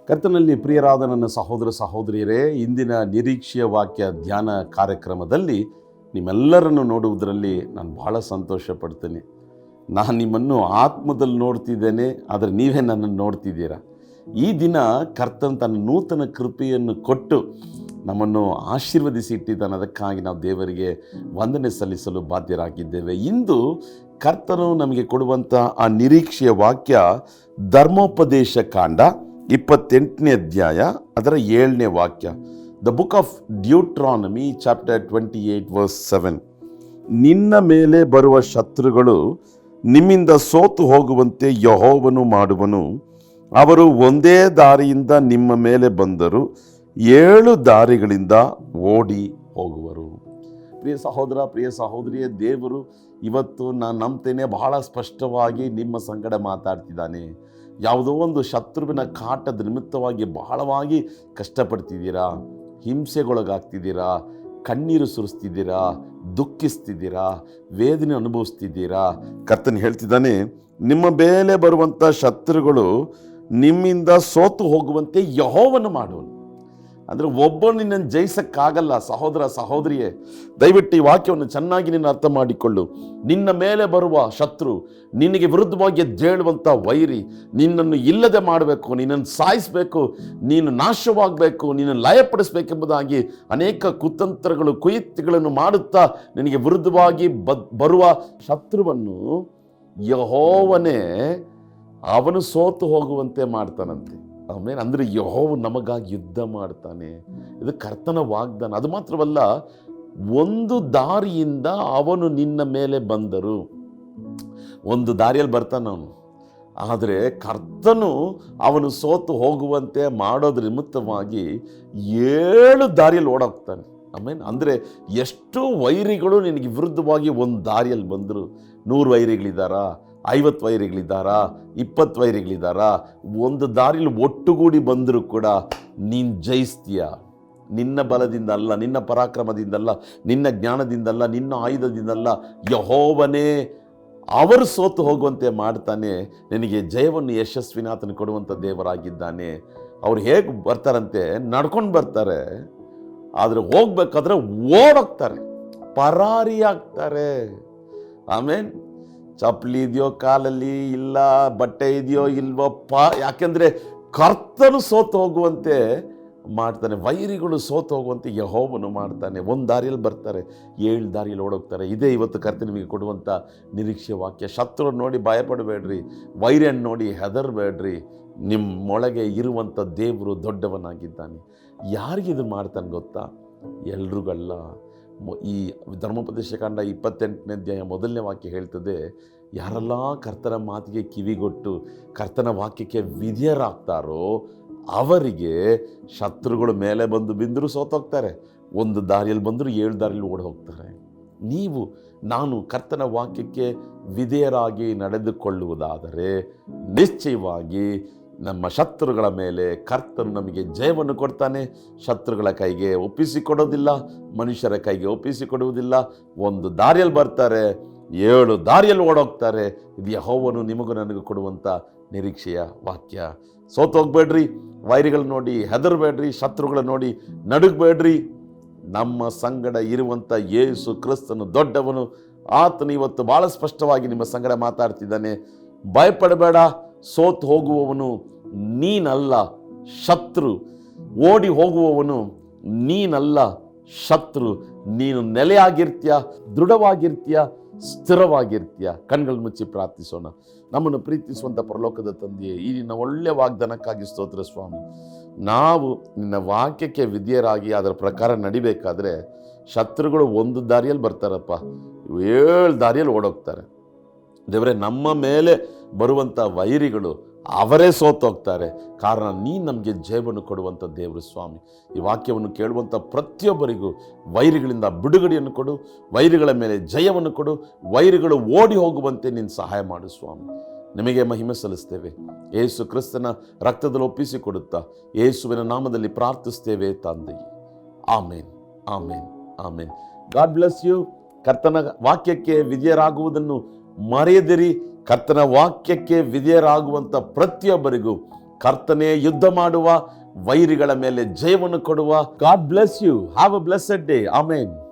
ಕರ್ತನಲ್ಲಿ ಪ್ರಿಯರಾದ ನನ್ನ ಸಹೋದರ ಸಹೋದರಿಯರೇ, ಇಂದಿನ ನಿರೀಕ್ಷೆಯ ವಾಕ್ಯ ಧ್ಯಾನ ಕಾರ್ಯಕ್ರಮದಲ್ಲಿ ನಿಮ್ಮೆಲ್ಲರನ್ನು ನೋಡುವುದರಲ್ಲಿ ನಾನು ಬಹಳ ಸಂತೋಷ ಪಡ್ತೇನೆ. ನಾನು ನಿಮ್ಮನ್ನು ಆತ್ಮದಲ್ಲಿ ನೋಡ್ತಿದ್ದೇನೆ, ಆದರೆ ನೀವೇ ನನ್ನನ್ನು ನೋಡ್ತಿದ್ದೀರಾ. ಈ ದಿನ ಕರ್ತನ ತನ್ನ ನೂತನ ಕೃಪೆಯನ್ನು ಕೊಟ್ಟು ನಮ್ಮನ್ನು ಆಶೀರ್ವದಿಸಿ ಇಟ್ಟಿದ್ದಾನೆ. ಅದಕ್ಕಾಗಿ ನಾವು ದೇವರಿಗೆ ವಂದನೆ ಸಲ್ಲಿಸಲು ಬಾಧ್ಯರಾಗಿದ್ದೇವೆ. ಇಂದು ಕರ್ತನು ನಮಗೆ ಕೊಡುವಂಥ ಆ ನಿರೀಕ್ಷೆಯ ವಾಕ್ಯ ಧರ್ಮೋಪದೇಶ ಕಾಂಡ 28ನೇ ಅಧ್ಯಾಯ ಅದರ 7ನೇ ವಾಕ್ಯ. The book of Deuteronomy chapter 28 verse 7. ನಿನ್ನ ಮೇಲೆ ಬರುವ ಶತ್ರುಗಳು ನಿಮ್ಮಿಂದ ಸೋತು ಹೋಗುವಂತೆ ಯೆಹೋವನು ಮಾಡುವನು. ಅವರು ಒಂದೇ ದಾರಿಯಿಂದ ನಿಮ್ಮ ಮೇಲೆ ಬಂದರು, 7 ದಾರಿಗಳಿಂದ ಓಡಿ ಹೋಗುವರು. ಪ್ರಿಯ ಸಹೋದರ, ಪ್ರಿಯ ಸಹೋದರಿಯ, ದೇವರು ಇವತ್ತು ನಾನು ನಂಬ್ತೇನೆ ಬಹಳ ಸ್ಪಷ್ಟವಾಗಿ ನಿಮ್ಮ ಸಂಗಡ ಮಾತಾಡ್ತಿದ್ದಾನೆ. ಯಾವುದೋ ಒಂದು ಶತ್ರುವಿನ ಕಾಟದ ನಿಮಿತ್ತವಾಗಿ ಬಹಳವಾಗಿ ಕಷ್ಟಪಡ್ತಿದ್ದೀರಾ, ಹಿಂಸೆಗೊಳಗಾಗ್ತಿದ್ದೀರಾ, ಕಣ್ಣೀರು ಸುರಿಸ್ತಿದ್ದೀರಾ, ದುಃಖಿಸ್ತಿದ್ದೀರಾ, ವೇದನೆ ಅನುಭವಿಸ್ತಿದ್ದೀರಾ. ಕರ್ತನು ಹೇಳ್ತಿದ್ದಾನೆ, ನಿಮ್ಮ ಮೇಲೆ ಬರುವಂಥ ಶತ್ರುಗಳು ನಿಮ್ಮಿಂದ ಸೋತು ಹೋಗುವಂತೆ ಯೆಹೋವನು ಮಾಡುವನು. ಅಂದರೆ ಒಬ್ಬನು ನಿನ್ನನ್ನು ಜಯಿಸಕ್ಕಾಗಲ್ಲ. ಸಹೋದರ ಸಹೋದರಿಯೇ, ದಯವಿಟ್ಟು ಈ ವಾಕ್ಯವನ್ನು ಚೆನ್ನಾಗಿ ನೀನು ಅರ್ಥ ಮಾಡಿಕೊಳ್ಳು. ನಿನ್ನ ಮೇಲೆ ಬರುವ ಶತ್ರು, ನಿನಗೆ ವಿರುದ್ಧವಾಗಿ ಎದ್ದೇಳುವಂಥ ವೈರಿ, ನಿನ್ನನ್ನು ಇಲ್ಲದೆ ಮಾಡಬೇಕು, ನಿನ್ನನ್ನು ಸಾಯಿಸಬೇಕು, ನೀನು ನಾಶವಾಗಬೇಕು, ನಿನ್ನನ್ನು ಲಯಪಡಿಸಬೇಕೆಂಬುದಾಗಿ ಅನೇಕ ಕುತಂತ್ರಗಳು ಕುಯುಕ್ತಿಗಳನ್ನು ಮಾಡುತ್ತಾ ನಿನಗೆ ವಿರುದ್ಧವಾಗಿ ಬರುವ ಶತ್ರುವನ್ನು ಯೆಹೋವನೇ ಅವನು ಸೋತು ಹೋಗುವಂತೆ ಮಾಡ್ತಾನಂತೆ. ಆಮೇಲೆ ಅಂದರೆ ಯೆಹೋವ ನಮಗಾಗಿ ಯುದ್ಧ ಮಾಡ್ತಾನೆ. ಇದು ಕರ್ತನ ವಾಗ್ದಾನ. ಅದು ಮಾತ್ರವಲ್ಲ, ಒಂದು ದಾರಿಯಿಂದ ಅವನು ನಿನ್ನ ಮೇಲೆ ಬಂದರು. ಒಂದು ದಾರಿಯಲ್ಲಿ ಬರ್ತಾನೆ ಅವನು, ಆದರೆ ಕರ್ತನು ಅವನು ಸೋತು ಹೋಗುವಂತೆ ಮಾಡೋದ್ರ ನಿಮಿತ್ತವಾಗಿ 7 ದಾರಿಯಲ್ಲಿ ಓಡೋಗ್ತಾನೆ. ಆಮೇಲೆ ಅಂದರೆ ಎಷ್ಟು ವೈರಿಗಳು ನಿನಗೆ ವಿರುದ್ಧವಾಗಿ ಒಂದು ದಾರಿಯಲ್ಲಿ ಬಂದರು. 100 ವೈರಿಗಳಿದ್ದಾರಾ, 50 ವೈರಿಗಳಿದ್ದಾರಾ, 20 ವೈರಿಗಳಿದ್ದಾರಾ, ಒಂದು ದಾರಿಯಲ್ಲಿ ಒಟ್ಟುಗೂಡಿ ಬಂದರೂ ಕೂಡ ನೀನು ಜಯಿಸ್ತೀಯ. ನಿನ್ನ ಬಲದಿಂದ ಅಲ್ಲ, ನಿನ್ನ ಪರಾಕ್ರಮದಿಂದಲ್ಲ, ನಿನ್ನ ಜ್ಞಾನದಿಂದಲ್ಲ, ನಿನ್ನ ಆಯುಧದಿಂದಲ್ಲ, ಯೆಹೋವನೇ ಅವರು ಸೋತು ಹೋಗುವಂತೆ ಮಾಡ್ತಾನೆ. ನಿನಗೆ ಜಯವನ್ನು, ಯಶಸ್ವಿನ ಆತನು ಕೊಡುವಂಥ ದೇವರಾಗಿದ್ದಾನೆ. ಅವ್ರು ಹೇಗೆ ಬರ್ತಾರಂತೆ, ನಡ್ಕೊಂಡು ಬರ್ತಾರೆ, ಆದರೆ ಹೋಗ್ಬೇಕಾದ್ರೆ ಓಡೋಗ್ತಾರೆ, ಪರಾರಿಯಾಗ್ತಾರೆ. ಆಮೇಲೆ ಚಪ್ಪಲಿ ಇದೆಯೋ ಕಾಲಲ್ಲಿ, ಇಲ್ಲ ಬಟ್ಟೆ ಇದೆಯೋ ಇಲ್ವಪ್ಪ, ಯಾಕೆಂದರೆ ಕರ್ತನು ಸೋತು ಹೋಗುವಂತೆ ಮಾಡ್ತಾನೆ. ವೈರಿಗಳು ಸೋತು ಹೋಗುವಂತೆ ಯೆಹೋವನು ಮಾಡ್ತಾನೆ. ಒಂದು ದಾರಿಯಲ್ಲಿ ಬರ್ತಾರೆ, 7 ದಾರಿಯಲ್ಲಿ ಓಡೋಗ್ತಾರೆ. ಇದೇ ಇವತ್ತು ಕರ್ತನು ನಿಮಗೆ ಕೊಡುವಂಥ ನಿರೀಕ್ಷೆ ವಾಕ್ಯ. ಶತ್ರು ನೋಡಿ ಭಯಪಡಬೇಡ್ರಿ, ವೈರಿಯನ್ನು ನೋಡಿ ಹೆದರಬೇಡ್ರಿ. ನಿಮ್ಮೊಳಗೆ ಇರುವಂಥ ದೇವರು ದೊಡ್ಡವನಾಗಿದ್ದಾನೆ. ಯಾರಿಗಿದು ಮಾಡ್ತಾನೆ ಗೊತ್ತಾ? ಎಲ್ರಿಗಲ್ಲ. ಈ ಧರ್ಮೋಪದೇಶ ಕಾಂಡ 28ನೇ ಅಧ್ಯಾಯ 1ನೇ ವಾಕ್ಯ ಹೇಳ್ತದೆ, ಯಾರೆಲ್ಲ ಕರ್ತನ ಮಾತಿಗೆ ಕಿವಿಗೊಟ್ಟು ಕರ್ತನ ವಾಕ್ಯಕ್ಕೆ ವಿಧೇಯರಾಗ್ತಾರೋ ಅವರಿಗೆ ಶತ್ರುಗಳು ಮೇಲೆ ಬಂದು ಬಿಂದರು ಸೋತೋಗ್ತಾರೆ, ಒಂದು ದಾರಿಯಲ್ಲಿ ಬಂದರೂ 7 ದಾರಿಯಲ್ಲಿ ಓಡಿ ಹೋಗ್ತಾರೆ. ನೀವು ನಾನು ಕರ್ತನ ವಾಕ್ಯಕ್ಕೆ ವಿಧೇಯರಾಗಿ ನಡೆದುಕೊಳ್ಳುವುದಾದರೆ ನಿಶ್ಚಯವಾಗಿ ನಮ್ಮ ಶತ್ರುಗಳ ಮೇಲೆ ಕರ್ತನು ನಮಗೆ ಜಯವನ್ನು ಕೊಡ್ತಾನೆ. ಶತ್ರುಗಳ ಕೈಗೆ ಒಪ್ಪಿಸಿಕೊಡೋದಿಲ್ಲ, ಮನುಷ್ಯರ ಕೈಗೆ ಒಪ್ಪಿಸಿಕೊಡುವುದಿಲ್ಲ. ಒಂದು ದಾರಿಯಲ್ಲಿ ಬರ್ತಾರೆ, 7 ದಾರಿಯಲ್ಲಿ ಓಡೋಗ್ತಾರೆ. ಇದು ಯೆಹೋವನು ನಿಮಗೂ ನನಗೂ ಕೊಡುವಂಥ ನಿರೀಕ್ಷೆಯ ವಾಕ್ಯ. ಸೋತೋಗ್ಬೇಡ್ರಿ, ವೈರಿಗಳು ನೋಡಿ ಹೆದರಬೇಡ್ರಿ, ಶತ್ರುಗಳ ನೋಡಿ ನಡುಗಬೇಡ್ರಿ. ನಮ್ಮ ಸಂಗಡ ಇರುವಂಥ ಯೇಸು ಕ್ರಿಸ್ತನು ದೊಡ್ಡವನು. ಆತನು ಇವತ್ತು ಭಾಳ ಸ್ಪಷ್ಟವಾಗಿ ನಿಮ್ಮ ಸಂಗಡ ಮಾತಾಡ್ತಿದ್ದಾನೆ. ಭಯಪಡಬೇಡ, ಸೋತು ಹೋಗುವವನು ನೀನಲ್ಲ, ಶತ್ರು. ಓಡಿ ಹೋಗುವವನು ನೀನಲ್ಲ, ಶತ್ರು. ನೀನು ನೆಲೆಯಾಗಿರ್ತೀಯ, ದೃಢವಾಗಿರ್ತೀಯ, ಸ್ಥಿರವಾಗಿರ್ತೀಯ. ಕಣ್ಗಳು ಮುಚ್ಚಿ ಪ್ರಾರ್ಥಿಸೋಣ. ನಮ್ಮನ್ನು ಪ್ರೀತಿಸುವಂಥ ಪರಲೋಕದ ತಂದೆಯೇ, ಈ ನಿನ್ನ ಒಳ್ಳೆಯ ವಾಗ್ದಾನಕ್ಕಾಗಿ ಸ್ತೋತ್ರ ಸ್ವಾಮಿ. ನಾವು ನಿನ್ನ ವಾಕ್ಯಕ್ಕೆ ವಿಧೇಯರಾಗಿ ಅದರ ಪ್ರಕಾರ ನಡಿಬೇಕಾದ್ರೆ ಶತ್ರುಗಳು ಒಂದು ದಾರಿಯಲ್ಲಿ ಬರ್ತಾರಪ್ಪ, 7 ದಾರಿಯಲ್ಲಿ ಓಡೋಗ್ತಾರೆ. ದೇವರೇ, ನಮ್ಮ ಮೇಲೆ ಬರುವಂಥ ವೈರಿಗಳು ಅವರೇ ಸೋತೋಗ್ತಾರೆ. ಕಾರಣ ನೀನು ನಮಗೆ ಜಯವನ್ನು ಕೊಡುವಂಥ ದೇವರು ಸ್ವಾಮಿ. ಈ ವಾಕ್ಯವನ್ನು ಕೇಳುವಂಥ ಪ್ರತಿಯೊಬ್ಬರಿಗೂ ವೈರಿಗಳಿಂದ ಬಿಡುಗಡೆಯನ್ನು ಕೊಡು, ವೈರಿಗಳ ಮೇಲೆ ಜಯವನ್ನು ಕೊಡು, ವೈರಿಗಳು ಓಡಿ ಹೋಗುವಂತೆ ನೀನು ಸಹಾಯ ಮಾಡು ಸ್ವಾಮಿ. ನಿಮಗೆ ಮಹಿಮೆ ಸಲ್ಲಿಸ್ತೇವೆ, ಯೇಸು ಕ್ರಿಸ್ತನ ರಕ್ತದಲ್ಲಿ ಒಪ್ಪಿಸಿಕೊಡುತ್ತಾ ಯೇಸುವಿನ ನಾಮದಲ್ಲಿ ಪ್ರಾರ್ಥಿಸ್ತೇವೆ ತಂದೆಯೇ. Amen, amen, amen. God bless you. ಕರ್ತನ ವಾಕ್ಯಕ್ಕೆ ವಿಧೇಯರಾಗುವುದನ್ನು ಮರೆಯದಿರಿ. ಕರ್ತನ ವಾಕ್ಯಕ್ಕೆ ವಿಧೇಯರಾಗುವಂಥ ಪ್ರತಿಯೊಬ್ಬರಿಗೂ ಕರ್ತನೇ ಯುದ್ಧ ಮಾಡುವ, ವೈರಿಗಳ ಮೇಲೆ ಜಯವನ್ನು ಕೊಡುವ. God bless you. Have a blessed day. Amen.